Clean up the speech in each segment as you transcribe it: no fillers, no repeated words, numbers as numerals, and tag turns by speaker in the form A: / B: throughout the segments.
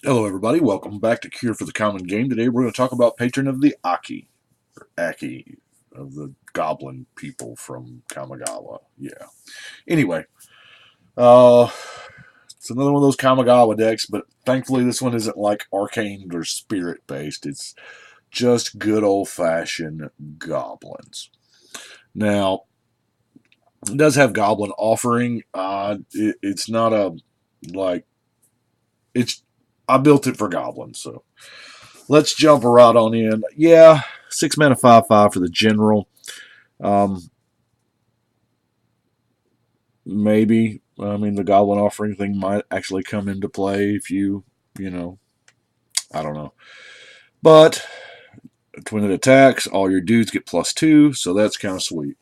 A: Hello, everybody. Welcome back to Cure for the Common Game. Today, we're going to talk about Patron of the Akki, or Akki, of the Goblin people from Kamigawa. Yeah. Anyway, uh, it's another one of those Kamigawa decks, but thankfully, this one isn't like arcane or spirit based. It's just good old fashioned goblins. Now, it does have Goblin offering. It's not a like it's. I built it for goblins, so let's jump right on in. Yeah, 6 mana 5/5 for the general. Um, maybe. I mean, the Goblin offering thing might actually come into play if you know, I don't know. But when it attacks, all your dudes get +2, so that's kind of sweet.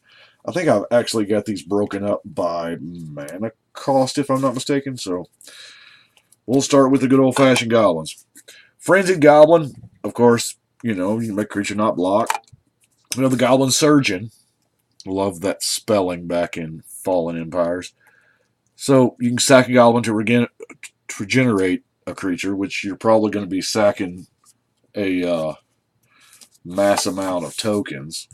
A: I think I've actually got these broken up by mana cost, if I'm not mistaken. So we'll start with the good old fashioned goblins. Frenzied Goblin, of course, you make creature not block. The Goblin Surgeon. Love that spelling back in Fallen Empires. So you can sack a goblin to regenerate a creature, which you're probably going to be sacking a mass amount of tokens,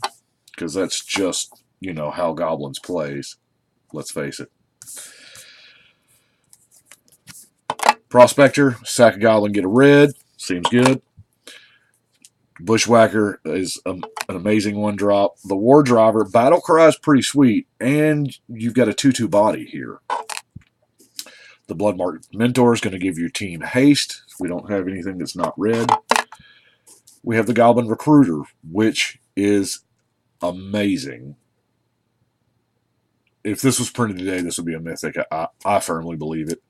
A: because that's just, how goblins plays. Let's face it. Prospector, sack a goblin, get a red. Seems good. Bushwhacker is an amazing one drop. The War Driver, Battle Cry is pretty sweet, and you've got a 2/2 body here. The Bloodmarked Mentor is going to give your team haste. We don't have anything that's not red. We have the Goblin Recruiter, which is amazing. If this was printed today, this would be a mythic. I firmly believe it.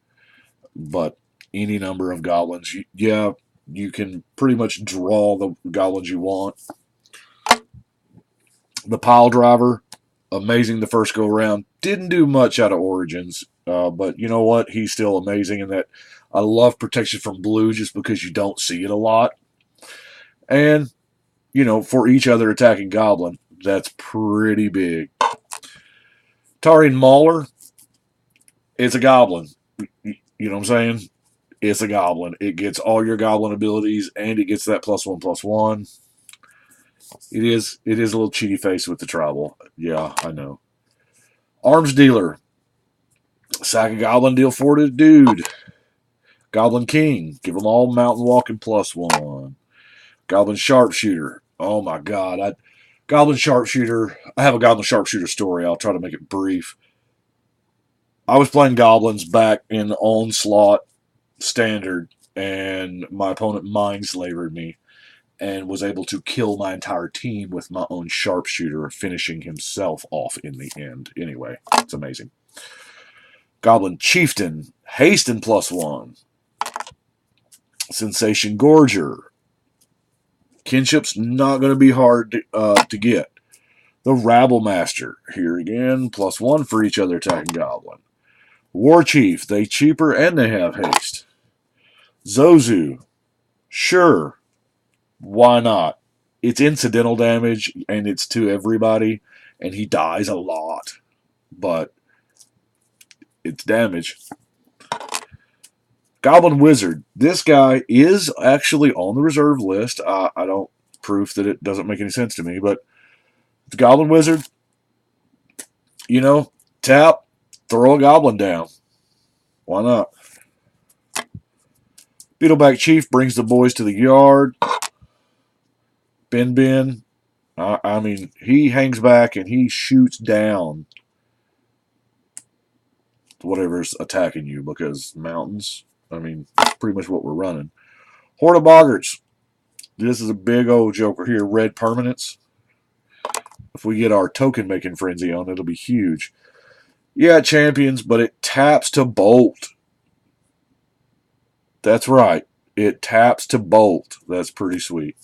A: But any number of goblins, you can pretty much draw the goblins you want. The Pile Driver, amazing the first go around. Didn't do much out of Origins, but you know what? He's still amazing in that I love protection from blue just because you don't see it a lot. And, for each other attacking goblin, that's pretty big. Tarian Mauler, it's a goblin. You know what I'm saying? It's a goblin. It gets all your goblin abilities, and it gets that +1/+1. It is a little cheaty face with the tribal. Yeah, I know. Arms Dealer, sack a goblin, deal 4 to the dude. Goblin King, give them all mountain walking +1. Goblin Sharpshooter, oh my god, Goblin Sharpshooter. I have a Goblin Sharpshooter story. I'll try to make it brief. I was playing Goblins back in Onslaught Standard, and my opponent mind-slavered me and was able to kill my entire team with my own Sharpshooter, finishing himself off in the end. Anyway, it's amazing. Goblin Chieftain, hasten +1. Sensation Gorger. Kinship's not going to be hard to get. The Rabble Master, here again, +1 for each other attacking goblin. War Chief, they cheaper and they have haste. Zozu, sure, why not? It's incidental damage and it's to everybody, and he dies a lot, but it's damage. Goblin Wizard, this guy is actually on the reserve list. I don't proof that it doesn't make any sense to me, but the Goblin Wizard, tap, throw a goblin down. Why not? Beetleback Chief brings the boys to the yard. Ben. I mean, he hangs back and he shoots down whatever's attacking you because mountains. I mean, that's pretty much what we're running. Horde of Boggarts. This is a big old joker here. Red permanents. If we get our token making frenzy on, it'll be huge. Yeah, champions, but it taps to bolt. That's right. It taps to bolt. That's pretty sweet.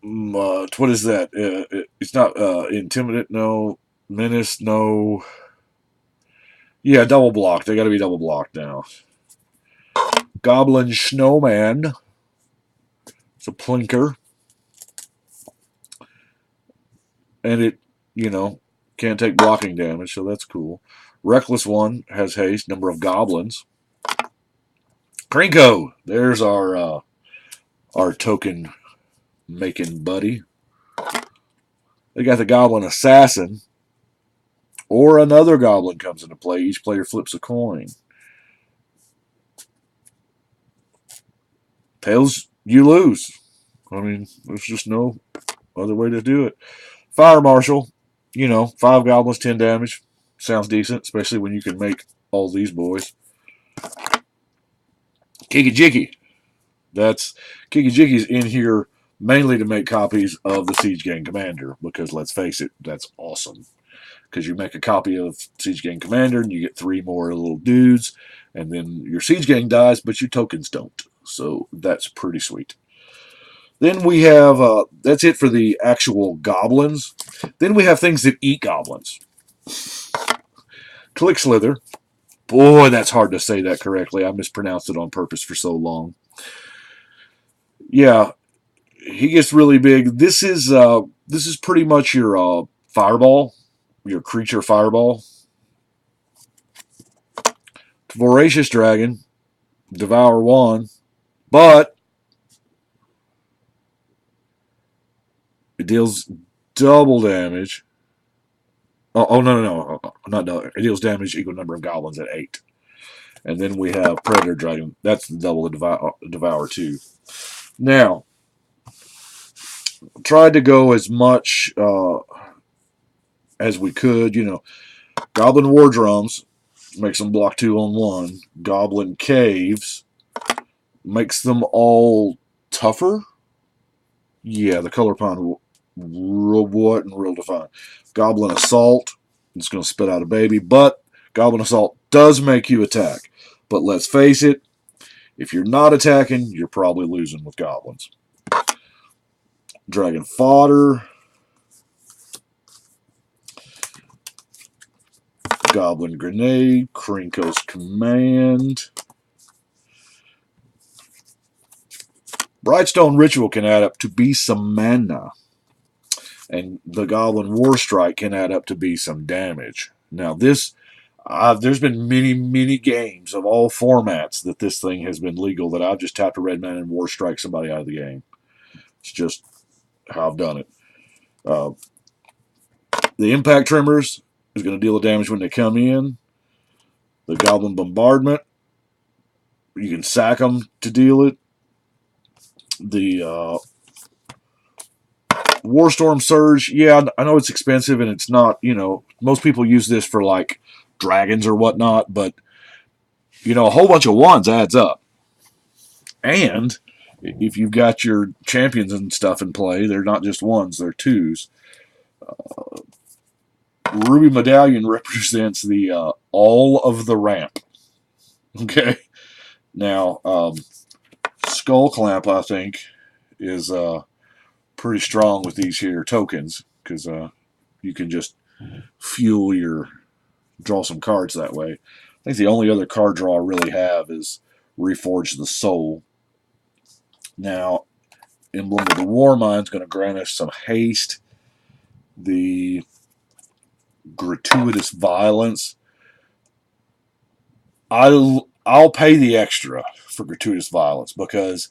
A: What is that? It's not intimidate, no. Menace, no. Yeah, double block. They got to be double blocked now. Goblin Snowman. It's a plinker. And it, can't take blocking damage, so that's cool. Reckless one has haste. Number of goblins. Krinko. There's our token making buddy. They got the Goblin Assassin, or another Goblin comes into play. Each player flips a coin. Tails, you lose. I mean, there's just no other way to do it. Fire Marshal, 5 goblins, 10 damage. Sounds decent, especially when you can make all these boys. Kiki-Jiki. Kiki-Jiki's in here mainly to make copies of the Siege Gang Commander, because let's face it, that's awesome. Because you make a copy of Siege Gang Commander and you get 3 more little dudes, and then your Siege Gang dies, but your tokens don't. So that's pretty sweet. Then we have, that's it for the actual goblins. Then we have things that eat goblins. Click Slither. Boy, that's hard to say that correctly. I mispronounced it on purpose for so long. Yeah, he gets really big. This is pretty much your fireball, your creature fireball. Voracious Dragon, Devour 1, but it deals double damage. Oh no, not double. It deals damage equal number of goblins at 8. And then we have Predator Dragon. That's the double Devour 2. Now, tried to go as much as we could. Goblin War Drums makes them block 2 on 1. Goblin Caves makes them all tougher. Yeah, the color pond wasn't real defined. Goblin Assault. It's going to spit out a baby, but Goblin Assault does make you attack. But let's face it, if you're not attacking, you're probably losing with goblins. Dragon Fodder. Goblin Grenade. Krinko's Command. Brightstone Ritual can add up to be some mana. And the Goblin War Strike can add up to be some damage. Now this, there's been many games of all formats that this thing has been legal that I've just tapped a red mana and War Strike somebody out of the game. It's just how I've done it. The Impact Tremors is going to deal the damage when they come in. The Goblin Bombardment, you can sack them to deal it. The Warstorm Surge, yeah, I know it's expensive and it's not, most people use this for like dragons or whatnot, but a whole bunch of ones adds up. And if you've got your champions and stuff in play, they're not just ones, they're 2s. Ruby Medallion represents the all of the ramp. Okay. Now, Skull Clamp, I think, is pretty strong with these here tokens, because you can just draw some cards that way. I think the only other card draw I really have is Reforge the Soul. Now, Emblem of the Warmind is going to grant us some haste. The Gratuitous Violence. I'll pay the extra for Gratuitous Violence, because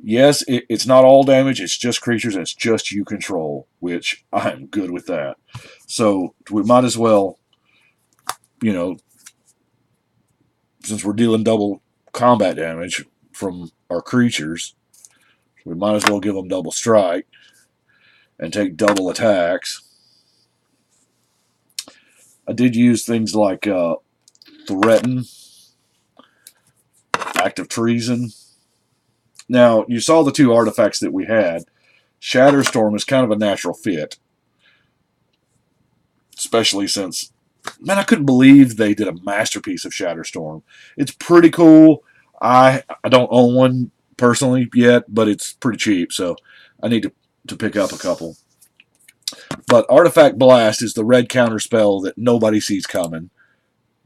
A: yes, it's not all damage, it's just creatures and it's just you control, which I'm good with that. So we might as well, since we're dealing double combat damage from our creatures, we might as well give them double strike and take double attacks. I did use things like Threaten, Act of Treason. Now, you saw the 2 artifacts that we had. Shatterstorm is kind of a natural fit, especially since, man, I couldn't believe they did a masterpiece of Shatterstorm. It's pretty cool. I don't own one personally yet, but it's pretty cheap, so I need to pick up a couple. But Artifact Blast is the red counter spell that nobody sees coming.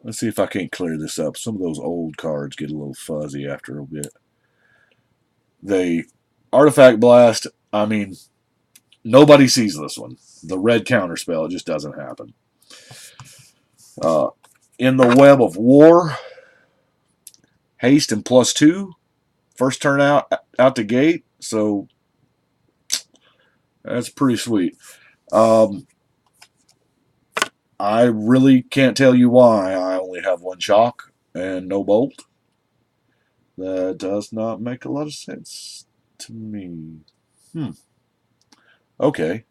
A: Let's see if I can't clear this up. Some of those old cards get a little fuzzy after a bit. The Artifact Blast, I mean, nobody sees this one. The red counter spell, it just doesn't happen. In the Web of War, haste and +2. First turn out the gate. So that's pretty sweet. I really can't tell you why I only have 1 chalk and no bolt. That does not make a lot of sense to me. Okay.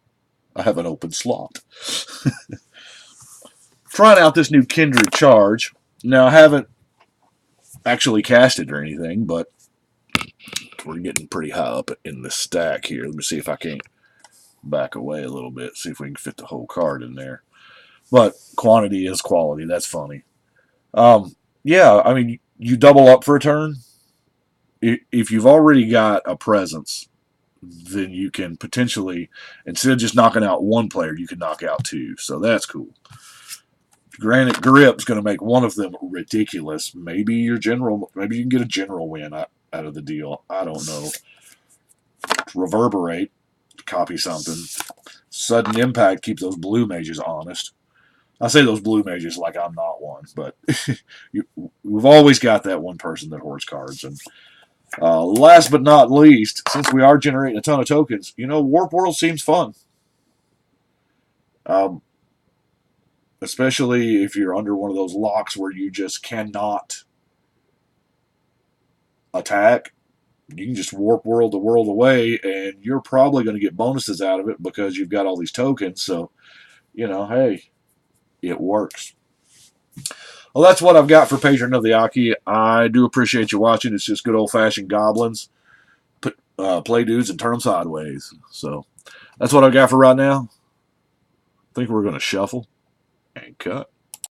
A: I have an open slot. Trying out this new Kindred Charge. Now, I haven't actually cast it or anything, but we're getting pretty high up in the stack here. Let me see if I can't back away a little bit, see if we can fit the whole card in there. But quantity is quality. That's funny. Yeah, I mean, you double up for a turn. If you've already got a presence, then you can potentially, instead of just knocking out 1 player, you can knock out 2. So that's cool. Granite Grip's going to make one of them ridiculous. Maybe your general, maybe you can get a general win out of the deal. I don't know. Reverberate, copy something. Sudden Impact keeps those blue mages honest. I say those blue mages like I'm not one, but we've always got that one person that hoards cards. And last but not least, since we are generating a ton of tokens, Warp World seems fun. Especially if you're under one of those locks where you just cannot attack. You can just warp world to world away, and you're probably going to get bonuses out of it because you've got all these tokens. So, hey, it works. Well, that's what I've got for Patron of the Akki. I do appreciate you watching. It's just good old-fashioned Goblins. Play dudes and turn them sideways. So, that's what I've got for right now. I think we're going to shuffle and cut.